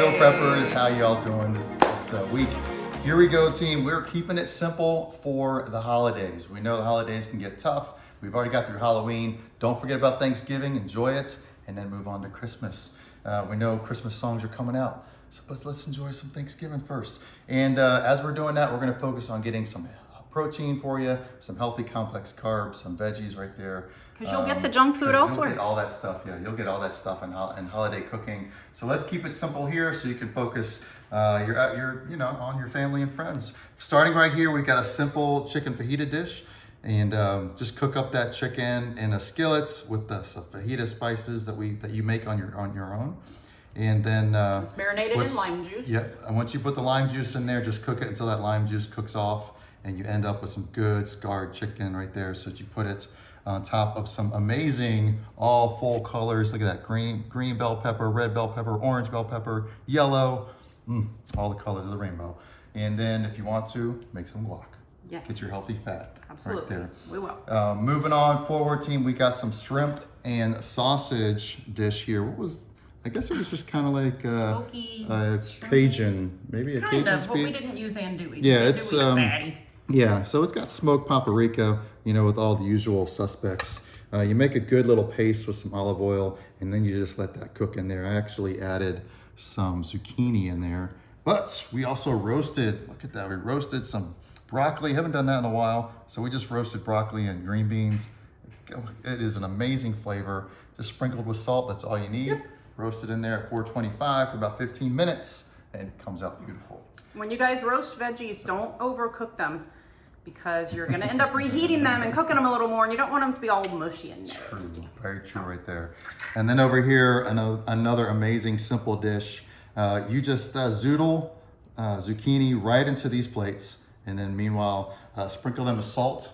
Real Peppers, how y'all doing this week? Here we go, team. We're keeping it simple for the holidays. We know the holidays can get tough. We've already got through Halloween. Don't forget about Thanksgiving. Enjoy it, and then move on to Christmas. We know Christmas songs are coming out, so let's enjoy some Thanksgiving first. And as we're doing that, we're going to focus on getting some protein for you, some healthy complex carbs, some veggies right there. Because you'll get the junk food elsewhere. You'll get all that stuff, yeah. You'll get all that stuff in holiday cooking. So let's keep it simple here so you can focus on your family and friends. Starting right here, we've got a simple chicken fajita dish. And just cook up that chicken in a skillet with the fajita spices that you make on your own. And then it's marinated in lime juice. Yeah, and once you put the lime juice in there, just cook it until that lime juice cooks off, and you end up with some good scarred chicken right there. So that you put it on top of some amazing all full colors. Look at that green bell pepper, red bell pepper, orange bell pepper, yellow, all the colors of the rainbow. And then if you want to, make some guac. Yes. Get your healthy fat. Absolutely. Right there. We will. Moving on forward, team, we got some shrimp and sausage dish here. I guess it was just kind of like smoky Cajun, maybe a Cajun but we didn't use andouille. Yeah, it's fatty. Yeah, so it's got smoked paprika, with all the usual suspects. You make a good little paste with some olive oil, and then you just let that cook in there. I actually added some zucchini in there, but we also roasted, look at that, we roasted some broccoli. Haven't done that in a while, so we just roasted broccoli and green beans. It is an amazing flavor, just sprinkled with salt. That's all you need. Yep. Roasted in there at 425 for about 15 minutes, and it comes out beautiful. When you guys roast veggies, don't overcook them, because you're going to end up reheating them and cooking them a little more, and you don't want them to be all mushy and nasty. True, very true right there. And then over here, another amazing simple dish. You just zoodle zucchini right into these plates, and then meanwhile sprinkle them with salt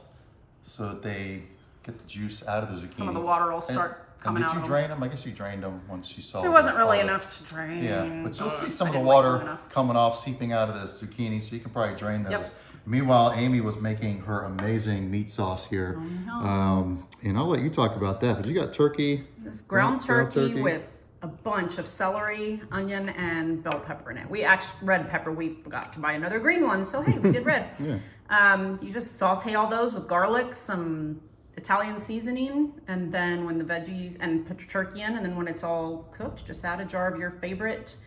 so that they get the juice out of the zucchini. Some of the water will start coming out. Did you drain them? I guess you drained them once you saw. There wasn't really enough to drain. Yeah, but you'll see some of the water coming off, seeping out of the zucchini, so you can probably drain those. Yep. Meanwhile, Amy was making her amazing meat sauce here. And I'll let you talk about that. But you got turkey. This ground turkey with a bunch of celery, onion, and bell pepper in it. We actually, red pepper, we forgot to buy another green one, so hey, we did red. Yeah. You just saute all those with garlic, some Italian seasoning, and then when the veggies, and put your turkey in, and then when it's all cooked, just add a jar of your favorite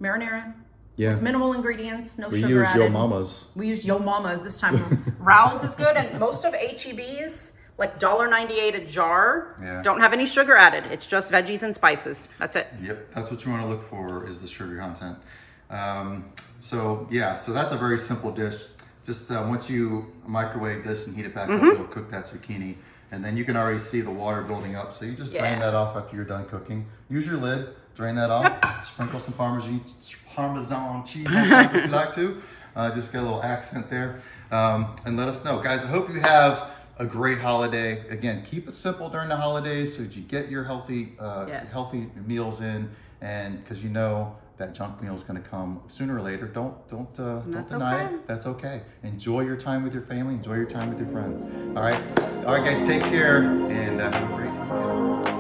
marinara. Yeah. With minimal ingredients, no sugar We used added. Yo Mama's. We used Yo Mama's this time. Raoul's is good, and most of HEB's, like $1.98 a jar, don't have any sugar added. It's just veggies and spices. That's it. Yep, that's what you want to look for, is the sugar content. So that's a very simple dish. Just once you microwave this and heat it back up, it'll cook that zucchini. And then you can already see the water building up. So you just drain that off after you're done cooking. Use your lid, drain that off, sprinkle some Parmesan cheese on top if you like to. Just get a little accent there. And let us know. Guys, I hope you have a great holiday. Again, keep it simple during the holidays so that you get your healthy meals in, and because that junk meal is going to come sooner or later. Don't deny it. That's okay. Enjoy your time with your family. Enjoy your time with your friend. All right, guys, take care, and have a great time.